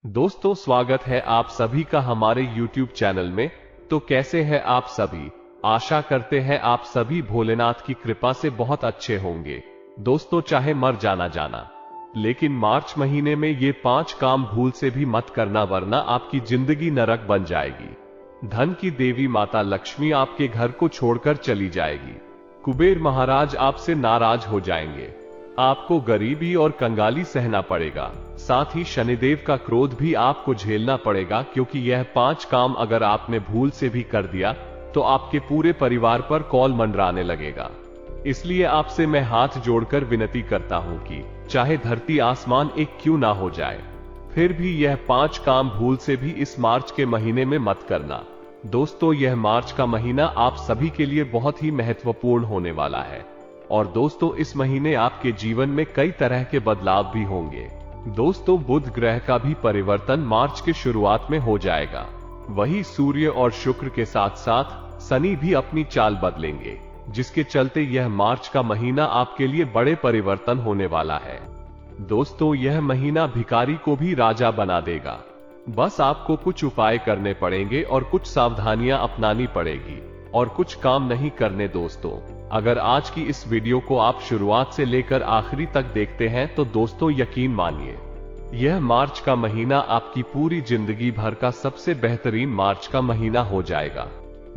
दोस्तों, स्वागत है आप सभी का हमारे YouTube चैनल में। तो कैसे हैं आप सभी? आशा करते हैं आप सभी भोलेनाथ की कृपा से बहुत अच्छे होंगे। दोस्तों, चाहे मर जाना लेकिन मार्च महीने में ये 5 काम भूल से भी मत करना, वरना आपकी जिंदगी नरक बन जाएगी। धन की देवी माता लक्ष्मी आपके घर को छोड़कर चली जाएगी। कुबेर महाराज आपसे नाराज हो जाएंगे। आपको गरीबी और कंगाली सहना पड़ेगा। साथ ही शनिदेव का क्रोध भी आपको झेलना पड़ेगा, क्योंकि यह 5 काम अगर आपने भूल से भी कर दिया तो आपके पूरे परिवार पर कौल मंडराने लगेगा। इसलिए आपसे मैं हाथ जोड़कर विनती करता हूं कि चाहे धरती आसमान एक क्यों ना हो जाए, फिर भी यह 5 काम भूल से भी इस मार्च के महीने में मत करना। दोस्तों, यह मार्च का महीना आप सभी के लिए बहुत ही महत्वपूर्ण होने वाला है। और दोस्तों, इस महीने आपके जीवन में कई तरह के बदलाव भी होंगे। दोस्तों, बुध ग्रह का भी परिवर्तन मार्च के शुरुआत में हो जाएगा। वही सूर्य और शुक्र के साथ साथ शनि भी अपनी चाल बदलेंगे, जिसके चलते यह मार्च का महीना आपके लिए बड़े परिवर्तन होने वाला है। दोस्तों, यह महीना भिखारी को भी राजा बना देगा। बस आपको कुछ उपाय करने पड़ेंगे और कुछ सावधानियां अपनानी पड़ेगी और कुछ काम नहीं करने। दोस्तों, अगर आज की इस वीडियो को आप शुरुआत से लेकर आखिरी तक देखते हैं तो दोस्तों यकीन मानिए, यह मार्च का महीना आपकी पूरी जिंदगी भर का सबसे बेहतरीन मार्च का महीना हो जाएगा।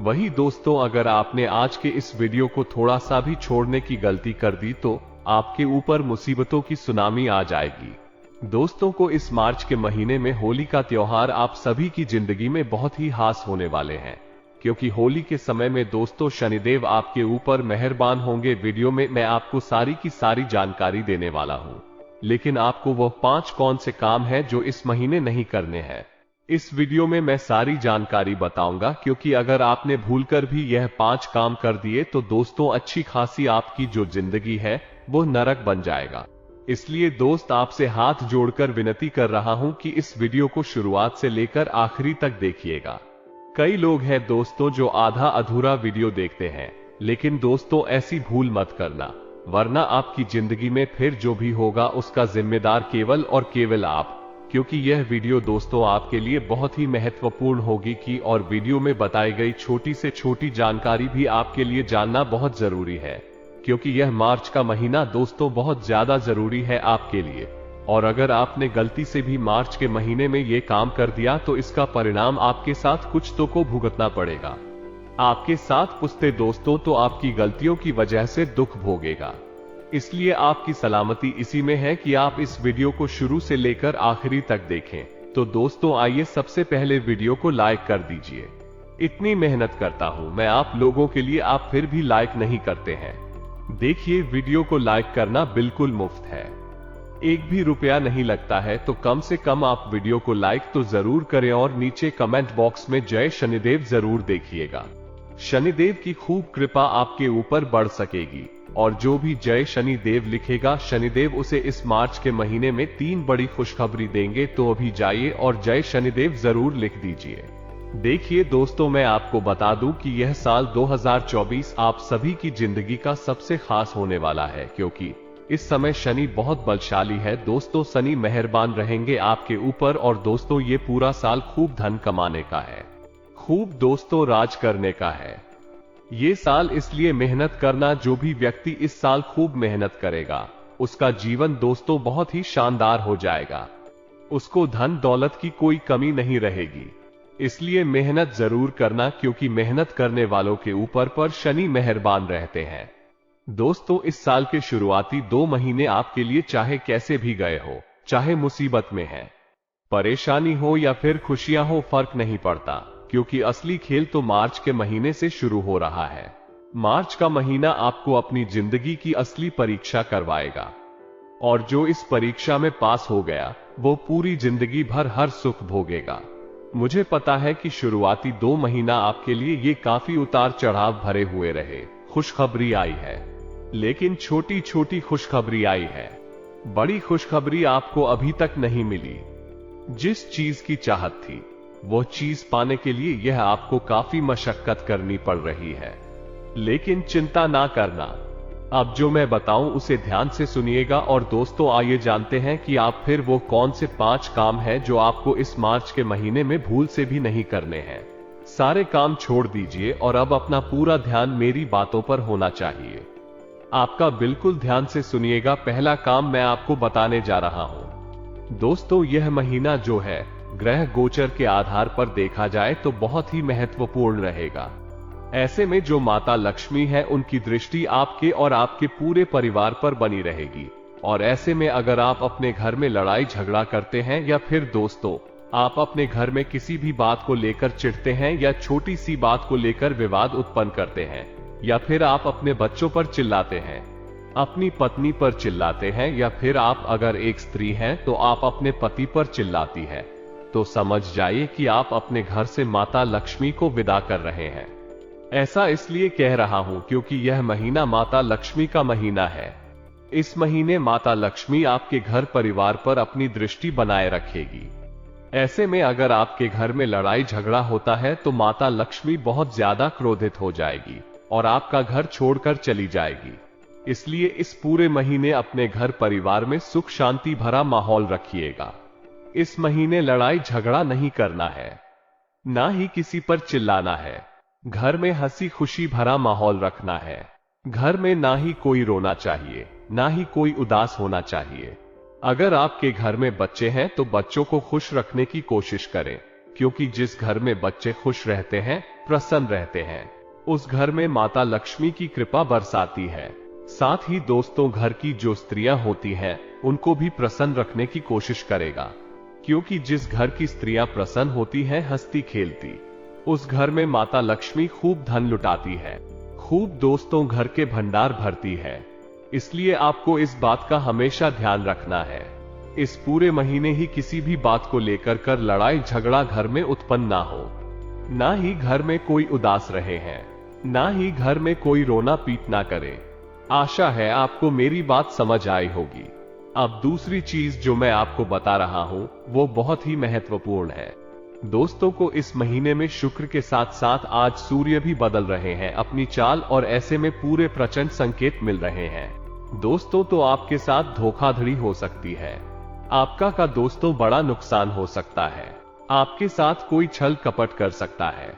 वही दोस्तों, अगर आपने आज के इस वीडियो को थोड़ा सा भी छोड़ने की गलती कर दी तो आपके ऊपर मुसीबतों की सुनामी आ जाएगी। दोस्तों को इस मार्च के महीने में होली का त्योहार आप सभी की जिंदगी में बहुत ही खास होने वाले हैं, क्योंकि होली के समय में दोस्तों शनिदेव आपके ऊपर मेहरबान होंगे। वीडियो में मैं आपको सारी की सारी जानकारी देने वाला हूं, लेकिन आपको वह 5 कौन से काम हैं जो इस महीने नहीं करने हैं। इस वीडियो में मैं सारी जानकारी बताऊंगा, क्योंकि अगर आपने भूलकर भी यह 5 काम कर दिए तो दोस्तों अच्छी खासी आपकी जो जिंदगी है वो नरक बन जाएगा। इसलिए दोस्त, आपसे हाथ जोड़कर विनती कर रहा हूं कि इस वीडियो को शुरुआत से लेकर आखिरी तक देखिएगा। कई लोग हैं दोस्तों जो आधा अधूरा वीडियो देखते हैं, लेकिन दोस्तों ऐसी भूल मत करना, वरना आपकी जिंदगी में फिर जो भी होगा उसका जिम्मेदार केवल और केवल आप। क्योंकि यह वीडियो दोस्तों आपके लिए बहुत ही महत्वपूर्ण होगी कि और वीडियो में बताई गई छोटी से छोटी जानकारी भी आपके लिए जानना बहुत जरूरी है, क्योंकि यह मार्च का महीना दोस्तों बहुत ज्यादा जरूरी है आपके लिए। और अगर आपने गलती से भी मार्च के महीने में ये काम कर दिया तो इसका परिणाम आपके साथ कुछ तो को भुगतना पड़ेगा। आपके साथ पुश्ते दोस्तों तो आपकी गलतियों की वजह से दुख भोगेगा। इसलिए आपकी सलामती इसी में है कि आप इस वीडियो को शुरू से लेकर आखिरी तक देखें। तो दोस्तों आइए सबसे पहले वीडियो को लाइक कर दीजिए। इतनी मेहनत करता हूं मैं आप लोगों के लिए, आप फिर भी लाइक नहीं करते हैं। देखिए, वीडियो को लाइक करना बिल्कुल मुफ्त है, एक भी रुपया नहीं लगता है, तो कम से कम आप वीडियो को लाइक तो जरूर करें और नीचे कमेंट बॉक्स में जय शनिदेव जरूर देखिएगा। शनिदेव की खूब कृपा आपके ऊपर बढ़ सकेगी, और जो भी जय शनिदेव लिखेगा शनिदेव उसे इस मार्च के महीने में 3 बड़ी खुशखबरी देंगे। तो अभी जाइए और जय शनिदेव जरूर लिख दीजिए। देखिए दोस्तों, मैं आपको बता दूं कि यह साल 2024 आप सभी की जिंदगी का सबसे खास होने वाला है, क्योंकि इस समय शनि बहुत बलशाली है। दोस्तों, शनि मेहरबान रहेंगे आपके ऊपर, और दोस्तों ये पूरा साल खूब धन कमाने का है, खूब दोस्तों राज करने का है। ये साल इसलिए मेहनत करना, जो भी व्यक्ति इस साल खूब मेहनत करेगा उसका जीवन दोस्तों बहुत ही शानदार हो जाएगा। उसको धन दौलत की कोई कमी नहीं रहेगी। इसलिए मेहनत जरूर करना, क्योंकि मेहनत करने वालों के ऊपर पर शनि मेहरबान रहते हैं। दोस्तों, इस साल के शुरुआती 2 महीने आपके लिए चाहे कैसे भी गए हो, चाहे मुसीबत में है, परेशानी हो या फिर खुशियां हो, फर्क नहीं पड़ता, क्योंकि असली खेल तो मार्च के महीने से शुरू हो रहा है। मार्च का महीना आपको अपनी जिंदगी की असली परीक्षा करवाएगा, और जो इस परीक्षा में पास हो गया वो पूरी जिंदगी भर हर सुख भोगेगा। मुझे पता है कि शुरुआती 2 महीना आपके लिए ये काफी उतार चढ़ाव भरे हुए रहे। खुशखबरी आई है, लेकिन छोटी छोटी खुशखबरी आई है, बड़ी खुशखबरी आपको अभी तक नहीं मिली। जिस चीज की चाहत थी वो चीज पाने के लिए यह आपको काफी मशक्कत करनी पड़ रही है, लेकिन चिंता ना करना, अब जो मैं बताऊं उसे ध्यान से सुनिएगा। और दोस्तों आइए जानते हैं कि आप फिर वो कौन से 5 काम हैं जो आपको इस मार्च के महीने में भूल से भी नहीं करने हैं। सारे काम छोड़ दीजिए और अब अपना पूरा ध्यान मेरी बातों पर होना चाहिए। आपका बिल्कुल ध्यान से सुनिएगा। पहला काम मैं आपको बताने जा रहा हूं। दोस्तों यह महीना जो है ग्रह गोचर के आधार पर देखा जाए तो बहुत ही महत्वपूर्ण रहेगा। ऐसे में जो माता लक्ष्मी है उनकी दृष्टि आपके और आपके पूरे परिवार पर बनी रहेगी। और ऐसे में अगर आप अपने घर में लड़ाई झगड़ा करते हैं या फिर दोस्तों आप अपने घर में किसी भी बात को लेकर चिढ़ते हैं या छोटी सी बात को लेकर विवाद उत्पन्न करते हैं या फिर आप अपने बच्चों पर चिल्लाते हैं, अपनी पत्नी पर चिल्लाते हैं या फिर आप अगर एक स्त्री हैं तो आप अपने पति पर चिल्लाती है, तो समझ जाइए कि आप अपने घर से माता लक्ष्मी को विदा कर रहे हैं। ऐसा इसलिए कह रहा हूं क्योंकि यह महीना माता लक्ष्मी का महीना है। इस महीने माता लक्ष्मी आपके घर परिवार पर अपनी दृष्टि बनाए रखेगी। ऐसे में अगर आपके घर में लड़ाई झगड़ा होता है तो माता लक्ष्मी बहुत ज्यादा क्रोधित हो जाएगी और आपका घर छोड़कर चली जाएगी। इसलिए इस पूरे महीने अपने घर परिवार में सुख शांति भरा माहौल रखिएगा। इस महीने लड़ाई झगड़ा नहीं करना है, ना ही किसी पर चिल्लाना है। घर में हंसी खुशी भरा माहौल रखना है। घर में ना ही कोई रोना चाहिए, ना ही कोई उदास होना चाहिए। अगर आपके घर में बच्चे हैं तो बच्चों को खुश रखने की कोशिश करें, क्योंकि जिस घर में बच्चे खुश रहते हैं, प्रसन्न रहते हैं, उस घर में माता लक्ष्मी की कृपा बरसाती है। साथ ही दोस्तों घर की जो स्त्रियां होती हैं उनको भी प्रसन्न रखने की कोशिश करेगा, क्योंकि जिस घर की स्त्रियां प्रसन्न होती हैं, हंसती खेलती, उस घर में माता लक्ष्मी खूब धन लुटाती है, खूब दोस्तों घर के भंडार भरती है। इसलिए आपको इस बात का हमेशा ध्यान रखना है। इस पूरे महीने ही किसी भी बात को लेकर कर लड़ाई झगड़ा घर में उत्पन्न ना हो, ना ही घर में कोई उदास रहे हैं, ना ही घर में कोई रोना पीट ना करे। आशा है आपको मेरी बात समझ आई होगी। अब दूसरी चीज जो मैं आपको बता रहा हूं वो बहुत ही महत्वपूर्ण है। दोस्तों को इस महीने में शुक्र के साथ साथ आज सूर्य भी बदल रहे हैं अपनी चाल, और ऐसे में पूरे प्रचंड संकेत मिल रहे हैं। दोस्तों तो आपके साथ धोखाधड़ी हो सकती है, आपका का दोस्तों बड़ा नुकसान हो सकता है, आपके साथ कोई छल कपट कर सकता है,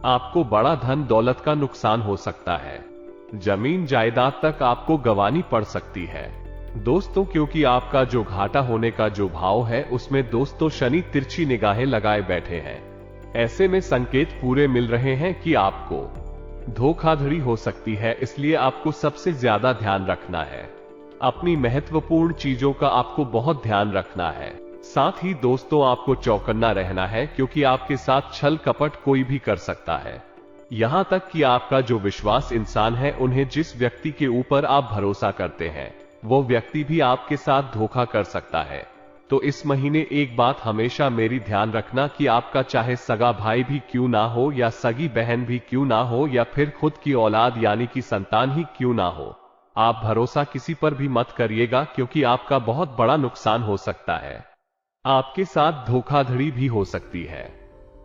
आपको बड़ा धन दौलत का नुकसान हो सकता है, जमीन जायदाद तक आपको गंवानी पड़ सकती है। दोस्तों क्योंकि आपका जो घाटा होने का जो भाव है उसमें दोस्तों शनि तिरछी निगाहें लगाए बैठे हैं। ऐसे में संकेत पूरे मिल रहे हैं कि आपको धोखाधड़ी हो सकती है। इसलिए आपको सबसे ज्यादा ध्यान रखना है, अपनी महत्वपूर्ण चीजों का आपको बहुत ध्यान रखना है। साथ ही दोस्तों आपको चौकन्ना रहना है, क्योंकि आपके साथ छल कपट कोई भी कर सकता है। यहां तक कि आपका जो विश्वास इंसान है, उन्हें जिस व्यक्ति के ऊपर आप भरोसा करते हैं, वो व्यक्ति भी आपके साथ धोखा कर सकता है। तो इस महीने एक बात हमेशा मेरी ध्यान रखना कि आपका चाहे सगा भाई भी क्यों ना हो या सगी बहन भी क्यों ना हो या फिर खुद की औलाद यानी कि संतान ही क्यों ना हो, आप भरोसा किसी पर भी मत करिएगा, क्योंकि आपका बहुत बड़ा नुकसान हो सकता है, आपके साथ धोखाधड़ी भी हो सकती है।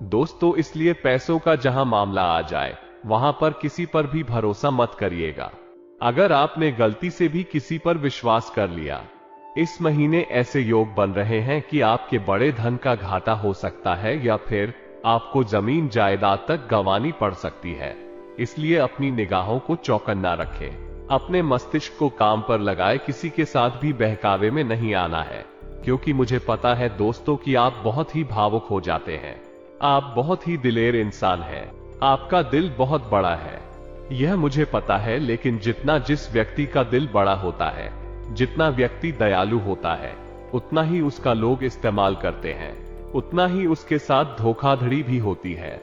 दोस्तों इसलिए पैसों का जहां मामला आ जाए वहां पर किसी पर भी भरोसा मत करिएगा। अगर आपने गलती से भी किसी पर विश्वास कर लिया, इस महीने ऐसे योग बन रहे हैं कि आपके बड़े धन का घाटा हो सकता है या फिर आपको जमीन जायदाद तक गंवानी पड़ सकती है। इसलिए अपनी निगाहों को चौकन्ना रखें, अपने मस्तिष्क को काम पर लगाए, किसी के साथ भी बहकावे में नहीं आना है, क्योंकि मुझे पता है दोस्तों कि आप बहुत ही भावुक हो जाते हैं। आप बहुत ही दिलेर इंसान हैं, आपका दिल बहुत बड़ा है, यह मुझे पता है। लेकिन जितना जिस व्यक्ति का दिल बड़ा होता है, जितना व्यक्ति दयालु होता है, उतना ही उसका लोग इस्तेमाल करते हैं, उतना ही उसके साथ धोखाधड़ी भी होती है।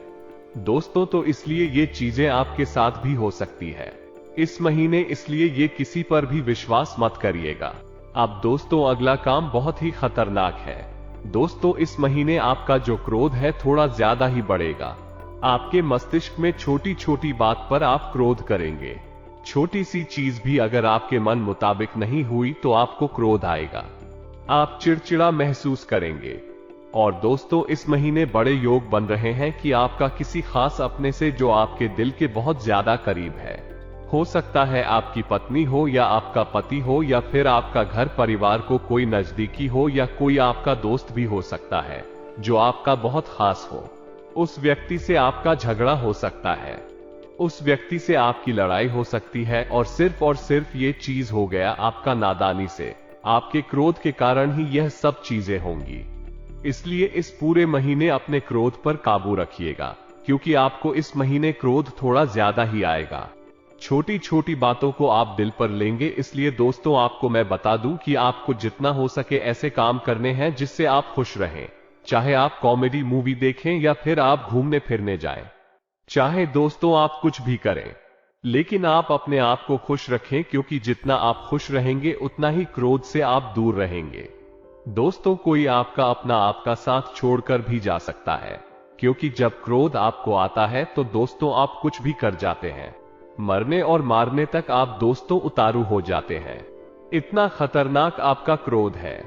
दोस्तों तो इसलिए ये चीजें आपके साथ भी हो सकती है इस महीने, इसलिए ये किसी पर भी विश्वास मत करिएगा। अब दोस्तों अगला काम बहुत ही खतरनाक है। दोस्तों इस महीने आपका जो क्रोध है थोड़ा ज्यादा ही बढ़ेगा। आपके मस्तिष्क में छोटी छोटी बात पर आप क्रोध करेंगे। छोटी सी चीज भी अगर आपके मन मुताबिक नहीं हुई तो आपको क्रोध आएगा, आप चिड़चिड़ा महसूस करेंगे। और दोस्तों इस महीने बड़े योग बन रहे हैं कि आपका किसी खास अपने से जो आपके दिल के बहुत ज्यादा करीब है, हो सकता है आपकी पत्नी हो या आपका पति हो या फिर आपका घर परिवार को कोई नजदीकी हो या कोई आपका दोस्त भी हो सकता है जो आपका बहुत खास हो। उस व्यक्ति से आपका झगड़ा हो सकता है, उस व्यक्ति से आपकी लड़ाई हो सकती है और सिर्फ ये चीज हो गया आपका नादानी से, आपके क्रोध के कारण ही यह सब चीजें होंगी। इसलिए इस पूरे महीने अपने क्रोध पर काबू रखिएगा, क्योंकि आपको इस महीने क्रोध थोड़ा ज्यादा ही आएगा। छोटी छोटी बातों को आप दिल पर लेंगे, इसलिए दोस्तों आपको मैं बता दूं कि आपको जितना हो सके ऐसे काम करने हैं जिससे आप खुश रहें। चाहे आप कॉमेडी मूवी देखें या फिर आप घूमने फिरने जाएं, चाहे दोस्तों आप कुछ भी करें, लेकिन आप अपने आप को खुश रखें, क्योंकि जितना आप खुश रहेंगे उतना ही क्रोध से आप दूर रहेंगे। दोस्तों कोई आपका अपना आपका साथ छोड़कर भी जा सकता है, क्योंकि जब क्रोध आपको आता है तो दोस्तों आप कुछ भी कर जाते हैं, मरने और मारने तक आप दोस्तों उतारू हो जाते हैं। इतना खतरनाक आपका क्रोध है,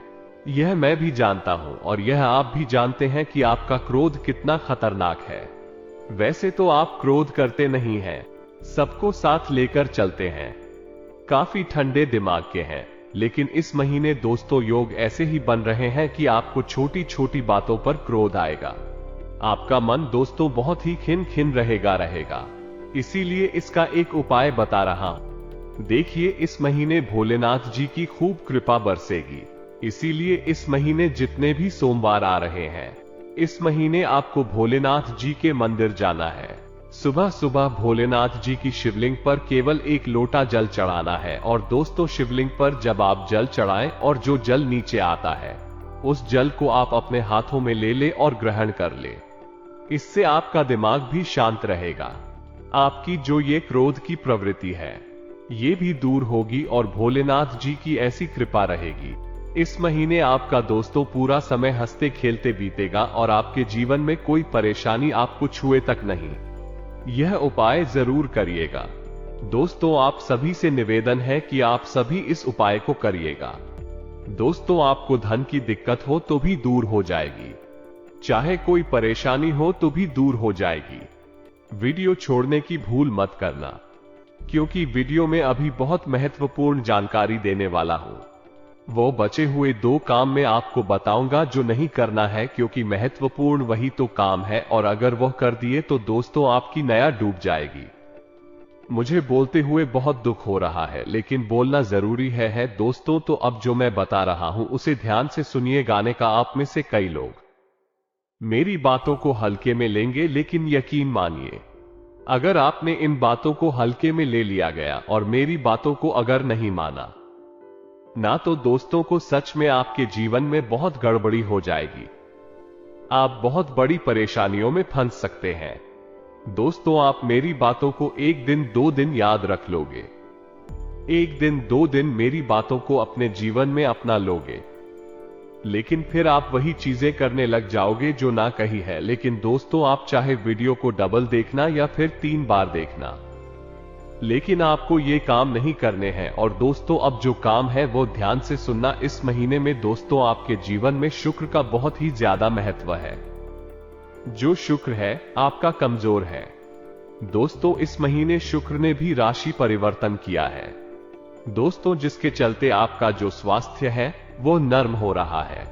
यह मैं भी जानता हूं और यह आप भी जानते हैं कि आपका क्रोध कितना खतरनाक है। वैसे तो आप क्रोध करते नहीं हैं, सबको साथ लेकर चलते हैं, काफी ठंडे दिमाग के हैं, लेकिन इस महीने दोस्तों योग ऐसे ही बन रहे हैं कि आपको छोटी छोटी बातों पर क्रोध आएगा। आपका मन दोस्तों बहुत ही खिन रहेगा। इसीलिए इसका एक उपाय बता रहा हूं। देखिए इस महीने भोलेनाथ जी की खूब कृपा बरसेगी, इसीलिए इस महीने जितने भी सोमवार आ रहे हैं, इस महीने आपको भोलेनाथ जी के मंदिर जाना है। सुबह सुबह भोलेनाथ जी की शिवलिंग पर केवल 1 लोटा जल चढ़ाना है और दोस्तों शिवलिंग पर जब आप जल चढ़ाएं और जो जल नीचे आता है उस जल को आप अपने हाथों में ले और ग्रहण कर ले। इससे आपका दिमाग भी शांत रहेगा, आपकी जो ये क्रोध की प्रवृत्ति है ये भी दूर होगी और भोलेनाथ जी की ऐसी कृपा रहेगी। इस महीने आपका दोस्तों पूरा समय हंसते खेलते बीतेगा और आपके जीवन में कोई परेशानी आपको छुए तक नहीं। यह उपाय जरूर करिएगा। दोस्तों आप सभी से निवेदन है कि आप सभी इस उपाय को करिएगा। दोस्तों आपको धन की दिक्कत हो तो भी दूर हो जाएगी, चाहे कोई परेशानी हो तो भी दूर हो जाएगी। वीडियो छोड़ने की भूल मत करना, क्योंकि वीडियो में अभी बहुत महत्वपूर्ण जानकारी देने वाला हूं। वो बचे हुए 2 काम में आपको बताऊंगा जो नहीं करना है, क्योंकि महत्वपूर्ण वही तो काम है और अगर वह कर दिए तो दोस्तों आपकी नया डूब जाएगी। मुझे बोलते हुए बहुत दुख हो रहा है, लेकिन बोलना जरूरी है दोस्तों। तो अब जो मैं बता रहा हूं उसे ध्यान से सुनिए। गाने का आप में से कई लोग मेरी बातों को हल्के में लेंगे, लेकिन यकीन मानिए अगर आपने इन बातों को हल्के में ले लिया गया और मेरी बातों को अगर नहीं माना ना, तो दोस्तों को सच में आपके जीवन में बहुत गड़बड़ी हो जाएगी। आप बहुत बड़ी परेशानियों में फंस सकते हैं। दोस्तों आप मेरी बातों को 1 दिन 2 दिन याद रख लोगे, 1 दिन 2 दिन मेरी बातों को अपने जीवन में अपना लोगे, लेकिन फिर आप वही चीजें करने लग जाओगे जो ना कही है। लेकिन दोस्तों आप चाहे वीडियो को डबल देखना या फिर 3 बार देखना, लेकिन आपको ये काम नहीं करने हैं। और दोस्तों अब जो काम है वो ध्यान से सुनना। इस महीने में दोस्तों आपके जीवन में शुक्र का बहुत ही ज्यादा महत्व है। जो शुक्र है आपका कमजोर है। दोस्तों इस महीने शुक्र ने भी राशि परिवर्तन किया है। दोस्तों जिसके चलते आपका जो स्वास्थ्य है वो नर्म हो रहा है।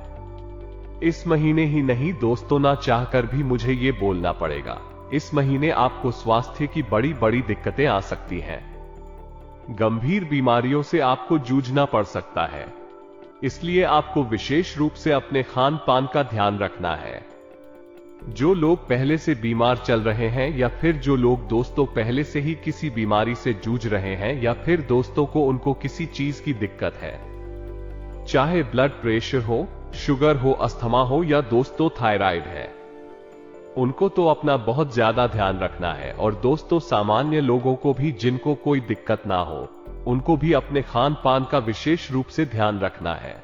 इस महीने ही नहीं दोस्तों, ना चाहकर भी मुझे ये बोलना पड़ेगा, इस महीने आपको स्वास्थ्य की बड़ी बड़ी दिक्कतें आ सकती हैं। गंभीर बीमारियों से आपको जूझना पड़ सकता है, इसलिए आपको विशेष रूप से अपने खान पान का ध्यान रखना है। जो लोग पहले से बीमार चल रहे हैं या फिर जो लोग दोस्तों पहले से ही किसी बीमारी से जूझ रहे हैं या फिर दोस्तों को उनको किसी चीज की दिक्कत है, चाहे ब्लड प्रेशर हो, शुगर हो, अस्थमा हो या दोस्तों थायराइड है, उनको तो अपना बहुत ज्यादा ध्यान रखना है। और दोस्तों सामान्य लोगों को भी जिनको कोई दिक्कत ना हो उनको भी अपने खान पान का विशेष रूप से ध्यान रखना है।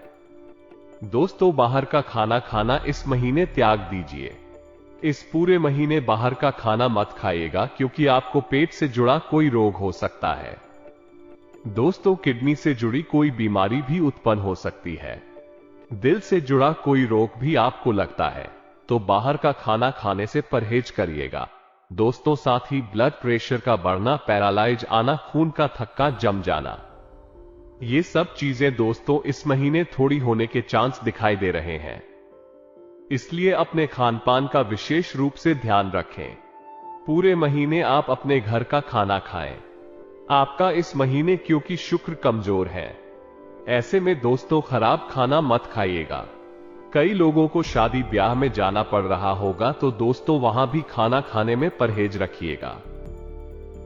दोस्तों बाहर का खाना खाना इस महीने त्याग दीजिए। इस पूरे महीने बाहर का खाना मत खाइएगा, क्योंकि आपको पेट से जुड़ा कोई रोग हो सकता है। दोस्तों किडनी से जुड़ी कोई बीमारी भी उत्पन्न हो सकती है, दिल से जुड़ा कोई रोग भी आपको लगता है, तो बाहर का खाना खाने से परहेज करिएगा। दोस्तों साथ ही ब्लड प्रेशर का बढ़ना, पैरालाइज आना, खून का थक्का जम जाना, ये सब चीजें दोस्तों इस महीने थोड़ी होने के चांस दिखाई दे रहे हैं। इसलिए अपने खान पान का विशेष रूप से ध्यान रखें। पूरे महीने आप अपने घर का खाना खाएं। आपका इस महीने क्योंकि शुक्र कमजोर है, ऐसे में दोस्तों खराब खाना मत खाइएगा। कई लोगों को शादी ब्याह में जाना पड़ रहा होगा, तो दोस्तों वहां भी खाना खाने में परहेज रखिएगा।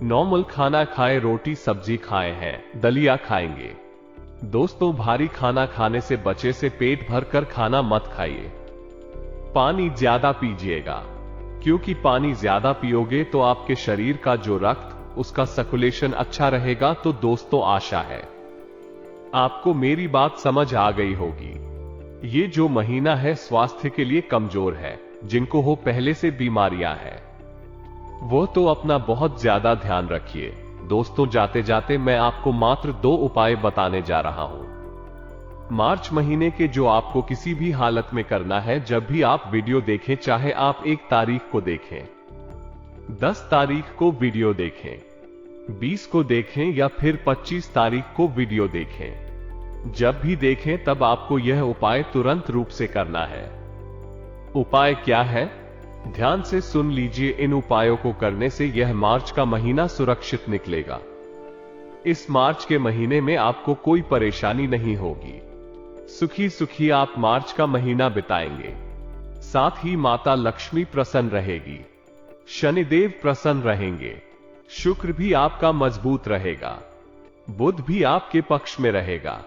नॉर्मल खाना खाए, रोटी सब्जी खाए हैं, दलिया खाएंगे। दोस्तों भारी खाना खाने से बचे से पेट भर कर खाना मत खाइए। पानी ज्यादा पीजिएगा, क्योंकि पानी ज्यादा पियोगे तो आपके शरीर का जो रक्त, उसका सर्कुलेशन अच्छा रहेगा। तो दोस्तों आशा है आपको मेरी बात समझ आ गई होगी। ये जो महीना है स्वास्थ्य के लिए कमजोर है। जिनको हो पहले से बीमारियां हैं वो तो अपना बहुत ज्यादा ध्यान रखिए। दोस्तों जाते जाते मैं आपको मात्र 2 उपाय बताने जा रहा हूं मार्च महीने के, जो आपको किसी भी हालत में करना है। जब भी आप वीडियो देखें, चाहे आप 1 तारीख को देखें, 10 तारीख को वीडियो देखें, 20 को देखें या फिर 25 तारीख को वीडियो देखें, जब भी देखें तब आपको यह उपाय तुरंत रूप से करना है। उपाय क्या है, ध्यान से सुन लीजिए। इन उपायों को करने से यह मार्च का महीना सुरक्षित निकलेगा। इस मार्च के महीने में आपको कोई परेशानी नहीं होगी। सुखी सुखी आप मार्च का महीना बिताएंगे। साथ ही माता लक्ष्मी प्रसन्न रहेगी, शनिदेव प्रसन्न रहेंगे, शुक्र भी आपका मजबूत रहेगा, बुध भी आपके पक्ष में रहेगा,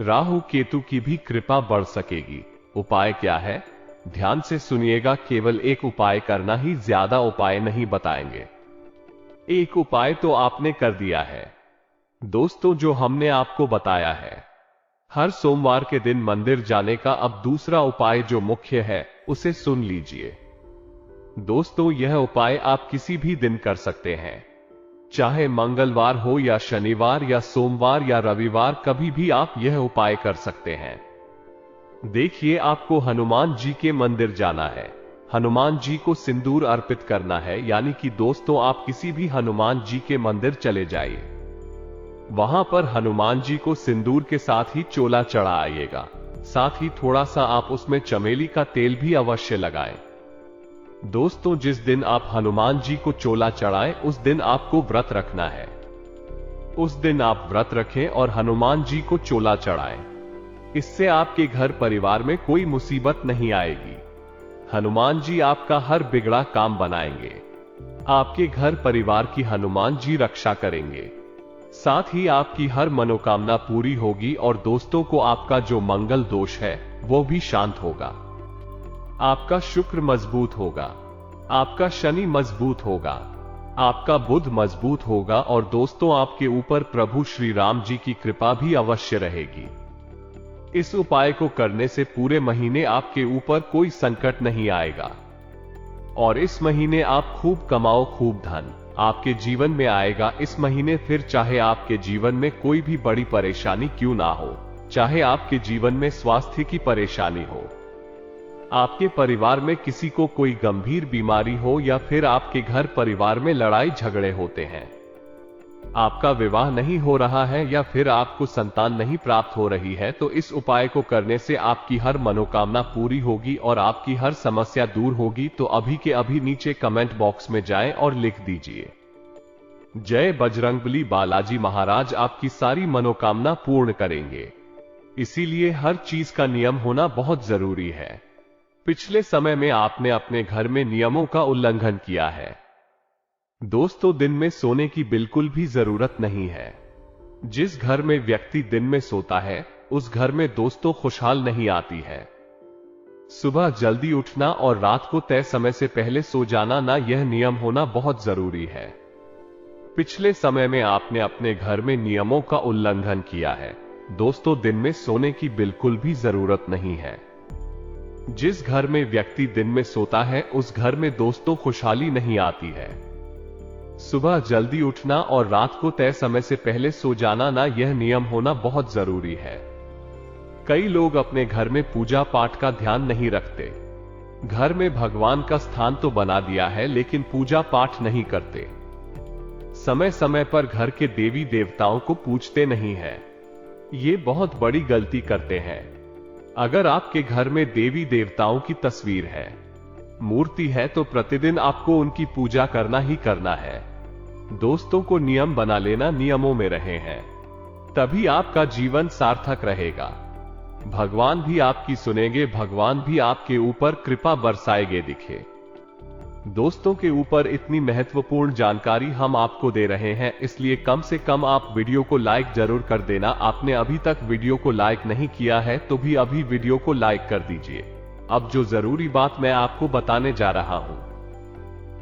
राहु केतु की भी कृपा बढ़ सकेगी। उपाय क्या है, ध्यान से सुनिएगा। केवल 1 उपाय करना ही, ज्यादा उपाय नहीं बताएंगे। 1 उपाय तो आपने कर दिया है दोस्तों, जो हमने आपको बताया है। हर सोमवार के दिन मंदिर जाने का अब दूसरा उपाय जो मुख्य है, उसे सुन लीजिए। दोस्तों यह उपाय आप किसी भी दिन कर सकते हैं, चाहे मंगलवार हो या शनिवार या सोमवार या रविवार, कभी भी आप यह उपाय कर सकते हैं। देखिए, आपको हनुमान जी के मंदिर जाना है, हनुमान जी को सिंदूर अर्पित करना है। यानी कि दोस्तों आप किसी भी हनुमान जी के मंदिर चले जाइए, वहां पर हनुमान जी को सिंदूर के साथ ही चोला चढ़ा आइएगा। साथ ही थोड़ा सा आप उसमें चमेली का तेल भी अवश्य लगाएं। दोस्तों जिस दिन आप हनुमान जी को चोला चढ़ाएं, उस दिन आपको व्रत रखना है। उस दिन आप व्रत रखें और हनुमान जी को चोला चढ़ाएं। इससे आपके घर परिवार में कोई मुसीबत नहीं आएगी। हनुमान जी आपका हर बिगड़ा काम बनाएंगे। आपके घर परिवार की हनुमान जी रक्षा करेंगे। साथ ही आपकी हर मनोकामना पूरी होगी और दोस्तों को आपका जो मंगल दोष है वो भी शांत होगा। आपका शुक्र मजबूत होगा, आपका शनि मजबूत होगा, आपका बुध मजबूत होगा और दोस्तों आपके ऊपर प्रभु श्री राम जी की कृपा भी अवश्य रहेगी। इस उपाय को करने से पूरे महीने आपके ऊपर कोई संकट नहीं आएगा और इस महीने आप खूब कमाओ, खूब धन आपके जीवन में आएगा। इस महीने फिर चाहे आपके जीवन में कोई भी बड़ी परेशानी क्यों ना हो, चाहे आपके जीवन में स्वास्थ्य की परेशानी हो, आपके परिवार में किसी को कोई गंभीर बीमारी हो या फिर आपके घर परिवार में लड़ाई झगड़े होते हैं, आपका विवाह नहीं हो रहा है या फिर आपको संतान नहीं प्राप्त हो रही है, तो इस उपाय को करने से आपकी हर मनोकामना पूरी होगी और आपकी हर समस्या दूर होगी। तो अभी के अभी नीचे कमेंट बॉक्स में जाएं और लिख दीजिए, जय बजरंगबली बालाजी महाराज आपकी सारी मनोकामना पूर्ण करेंगे। इसीलिए हर चीज का नियम होना बहुत जरूरी है। पिछले समय में आपने अपने घर में नियमों का उल्लंघन किया है। दोस्तों दिन में सोने की बिल्कुल भी जरूरत नहीं है। जिस घर में व्यक्ति दिन में सोता है उस घर में दोस्तों खुशहाल नहीं आती है। सुबह जल्दी उठना और रात को तय समय से पहले सो जाना ना, यह नियम होना बहुत जरूरी है। पिछले समय में आपने अपने घर में नियमों का उल्लंघन किया है। दोस्तों दिन में सोने की बिल्कुल भी जरूरत नहीं है। जिस घर में व्यक्ति दिन में सोता है उस घर में दोस्तों खुशहाली नहीं आती है। सुबह जल्दी उठना और रात को तय समय से पहले सो जाना ना, यह नियम होना बहुत जरूरी है। कई लोग अपने घर में पूजा पाठ का ध्यान नहीं रखते। घर में भगवान का स्थान तो बना दिया है लेकिन पूजा पाठ नहीं करते। समय समय पर घर के देवी देवताओं को पूजते नहीं है। ये बहुत बड़ी गलती करते हैं। अगर आपके घर में देवी देवताओं की तस्वीर है, मूर्ति है, तो प्रतिदिन आपको उनकी पूजा करना ही करना है। दोस्तों को नियम बना लेना, नियमों में रहे हैं, तभी आपका जीवन सार्थक रहेगा। भगवान भी आपकी सुनेंगे, भगवान भी आपके ऊपर कृपा बरसाएंगे दिखे। दोस्तों के ऊपर इतनी महत्वपूर्ण जानकारी हम आपको दे रहे हैं, इसलिए कम से कम आप वीडियो को लाइक जरूर कर देना। आपने अभी तक वीडियो को लाइक नहीं किया है तो भी अभी वीडियो को लाइक कर दीजिए। अब जो जरूरी बात मैं आपको बताने जा रहा हूं,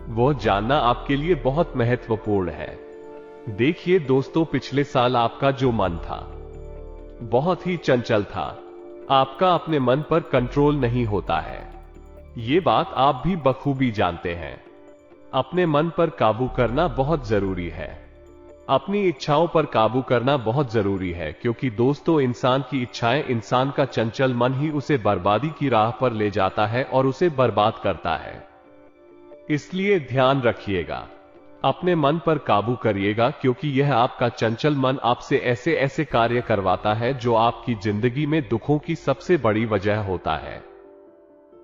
वो जानना आपके लिए बहुत महत्वपूर्ण है। देखिए दोस्तों, पिछले साल आपका जो मन था बहुत ही चंचल था। आपका अपने मन पर कंट्रोल नहीं होता है, ये बात आप भी बखूबी जानते हैं। अपने मन पर काबू करना बहुत जरूरी है। अपनी इच्छाओं पर काबू करना बहुत जरूरी है, क्योंकि दोस्तों इंसान की इच्छाएं, इंसान का चंचल मन ही उसे बर्बादी की राह पर ले जाता है और उसे बर्बाद करता है। इसलिए ध्यान रखिएगा, अपने मन पर काबू करिएगा, क्योंकि यह आपका चंचल मन आपसे ऐसे ऐसे कार्य करवाता है जो आपकी जिंदगी में दुखों की सबसे बड़ी वजह होता है।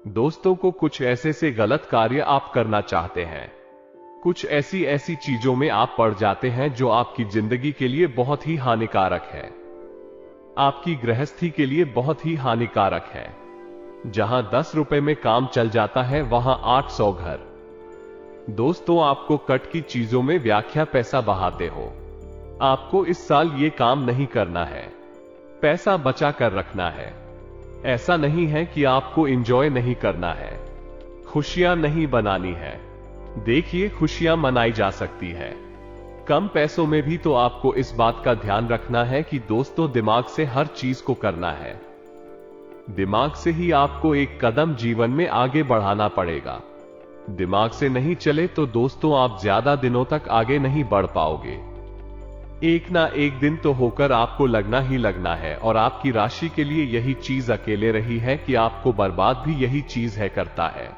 दोस्तों को कुछ ऐसे से गलत कार्य आप करना चाहते हैं, कुछ ऐसी चीजों में आप पड़ जाते हैं जो आपकी जिंदगी के लिए बहुत ही हानिकारक है, आपकी गृहस्थी के लिए बहुत ही हानिकारक है। जहां 10 रुपए में काम चल जाता है वहां 800 घर। दोस्तों, आपको कट की चीजों में व्याख्या पैसा बहाते हो। आपको इस साल ये काम नहीं करना है, पैसा बचा कर रखना है। ऐसा नहीं है कि आपको एंजॉय नहीं करना है, खुशियां नहीं बनानी है। देखिए, खुशियां मनाई जा सकती है कम पैसों में भी। तो आपको इस बात का ध्यान रखना है कि दोस्तों, दिमाग से हर चीज को करना है। दिमाग से ही आपको एक कदम जीवन में आगे बढ़ाना पड़ेगा। दिमाग से नहीं चले तो दोस्तों आप ज्यादा दिनों तक आगे नहीं बढ़ पाओगे। एक ना एक दिन तो होकर आपको लगना ही लगना है, और आपकी राशि के लिए यही चीज अकेले रही है कि आपको बर्बाद भी यही चीज है करता है।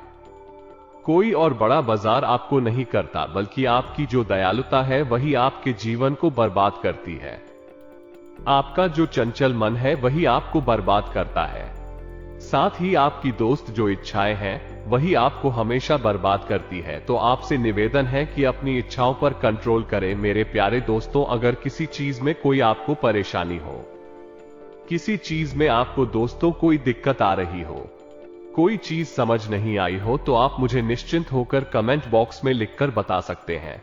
कोई और बड़ा बाजार आपको नहीं करता, बल्कि आपकी जो दयालुता है वही आपके जीवन को बर्बाद करती है। आपका जो चंचल मन है वही आपको बर्बाद करता है। साथ ही आपकी दोस्त जो इच्छाएं हैं वही आपको हमेशा बर्बाद करती है। तो आपसे निवेदन है कि अपनी इच्छाओं पर कंट्रोल करें मेरे प्यारे दोस्तों। अगर किसी चीज में कोई आपको परेशानी हो, किसी चीज में आपको दोस्तों कोई दिक्कत आ रही हो, कोई चीज समझ नहीं आई हो, तो आप मुझे निश्चिंत होकर कमेंट बॉक्स में लिखकर बता सकते हैं।